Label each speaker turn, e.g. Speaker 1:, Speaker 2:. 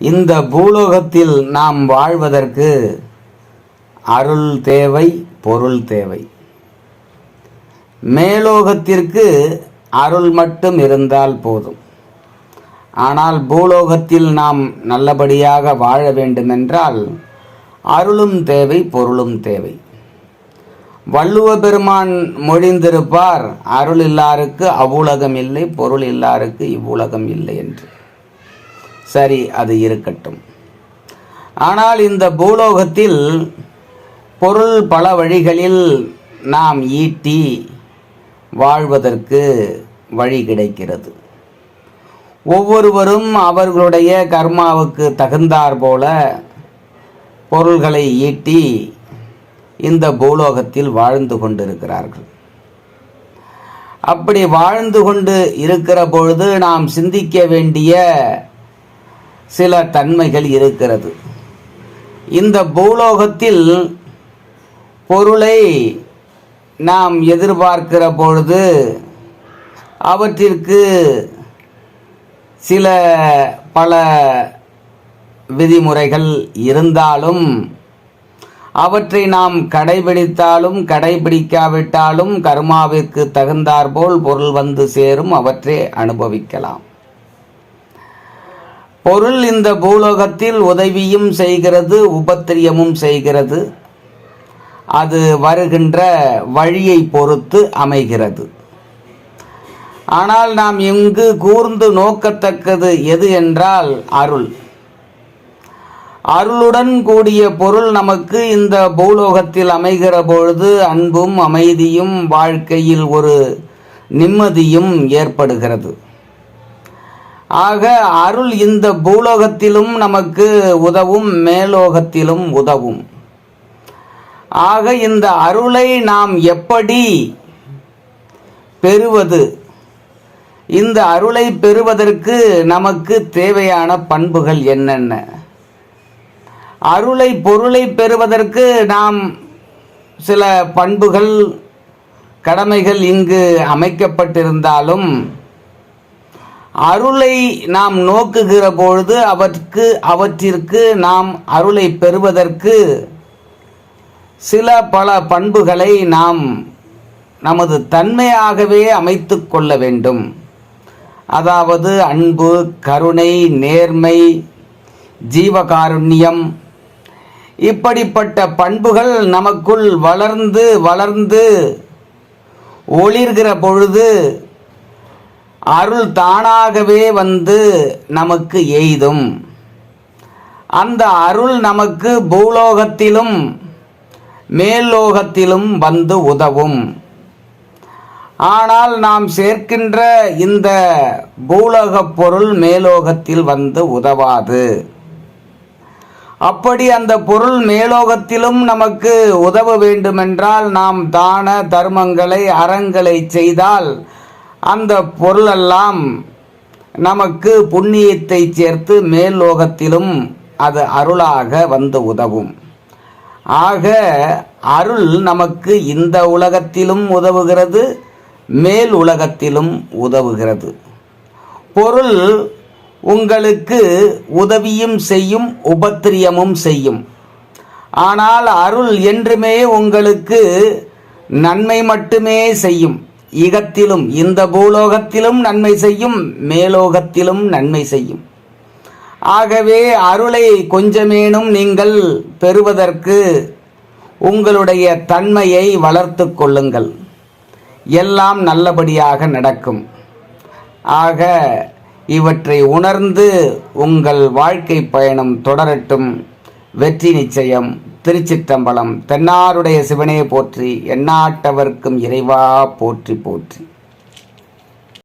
Speaker 1: இந்த பூலோகத்தில் நாம் வாழ்வதற்கு அருள் தேவை, பொருள் தேவை. மேலோகத்திற்கு அருள் மட்டும் இருந்தால் போதும். ஆனால் பூலோகத்தில் நாம் நல்லபடியாக வாழ வேண்டுமென்றால் அருளும் தேவை, பொருளும் தேவை. வள்ளுவ பெருமான் மொழிந்திருப்பார், அருள் இல்லாருக்கு அவ்வுலகம் இல்லை, பொருள் இல்லாருக்கு இவ்வுலகம் இல்லை என்று. சரி, அது இருக்கட்டும். ஆனால் இந்த பூலோகத்தில் பொருள் பல வழிகளில் நாம் ஈட்டி வாழ்வதற்கு வழி கிடைக்கிறது. ஒவ்வொருவரும் அவர்களுடைய கர்மாவுக்கு தகுந்தாற் போல பொருள்களை ஈட்டி இந்த பூலோகத்தில் வாழ்ந்து கொண்டிருக்கிறார்கள். அப்படி வாழ்ந்து கொண்டு இருக்கிற பொழுது நாம் சிந்திக்க வேண்டிய சில தன்மைகள் இருக்கிறது. இந்த பூலோகத்தில் பொருளை நாம் எதிர்பார்க்கிற பொழுது அவற்றிற்கு சில பல விதிமுறைகள் இருந்தாலும் அவற்றை நாம் கடைபிடித்தாலும் கடைபிடிக்காவிட்டாலும் கர்மாவிற்கு தகுந்தாற்போல் பொருள் வந்து சேரும், அவற்றை அனுபவிக்கலாம். பொருள் இந்த பூலோகத்தில் உதவியும் செய்கிறது, உபத்திரியமும் செய்கிறது. அது வருகின்ற வழியை பொறுத்து அமைகிறது. ஆனால் நாம் இங்கு கூர்ந்து நோக்கத்தக்கது எது என்றால் அருள். அருளுடன் கூடிய பொருள் நமக்கு இந்த பூலோகத்தில் அமைகிற பொழுது அன்பும் அமைதியும் வாழ்க்கையில் ஒரு நிம்மதியும் ஏற்படுகிறது. ஆக அருள் இந்த பூலோகத்திலும் நமக்கு உதவும், மேலோகத்திலும் உதவும். ஆக இந்த அருளை நாம் எப்படி பெறுவது? இந்த அருளை பெறுவதற்கு நமக்கு தேவையான பண்புகள் என்னென்ன? அருளை, பொருளை பெறுவதற்கு நாம் சில பண்புகள், கடமைகள் இங்கு அமைக்கப்பட்டிருந்தாலும் அருளை நாம் நோக்குகிற பொழுது அவற்றிற்கு நாம் அருளை பெறுவதற்கு சில பல பண்புகளை நாம் நமது தன்மையாகவே அமைத்து கொள்ள வேண்டும். அதாவது அன்பு, கருணை, நேர்மை, ஜீவகாருண்யம், இப்படிப்பட்ட பண்புகள் நமக்குள் வளர்ந்து வளர்ந்து ஒளிர்கிற பொழுது அருள் தானாகவே வந்து நமக்கு எய்தும். அந்த அருள் நமக்கு பூலோகத்திலும் மேல்லோகத்திலும் வந்து உதவும். ஆனால் நாம் சேர்க்கின்ற இந்த பூலோகப் பொருள் மேலோகத்தில் வந்து உதவாது. அப்படி அந்த பொருள் மேலோகத்திலும் நமக்கு உதவ வேண்டுமென்றால் நாம் தான தர்மங்களை, அறங்களை செய்தால் அந்த பொருளெல்லாம் நமக்கு புண்ணியத்தை சேர்த்து மேல்லோகத்திலும் அது அருளாக வந்து உதவும். ஆக அருள் நமக்கு இந்த உலகத்திலும் உதவுகிறது, மேல் உலகத்திலும் உதவுகிறது. பொருள் உங்களுக்கு உதவியும் செய்யும், உபத்திரியமும் செய்யும். ஆனால் அருள் என்றுமே உங்களுக்கு நன்மை மட்டுமே செய்யும். இகத்திலும், இந்த பூலோகத்திலும் நன்மை செய்யும், மேலோகத்திலும் நன்மை செய்யும். ஆகவே அருளை கொஞ்சமேனும் நீங்கள் பெறுவதற்கு உங்களுடைய தன்மையை வளர்த்து கொள்ளுங்கள். எல்லாம் நல்லபடியாக நடக்கும். ஆக இவற்றை உணர்ந்து உங்கள் வாழ்க்கை பயணம் தொடரட்டும். வெற்றி நிச்சயம். திருச்சிற்றம்பலம். தென்னாருடைய சிவனே போற்றி, எந்நாட்டவர்க்கும் இறைவா போற்றி போற்றி.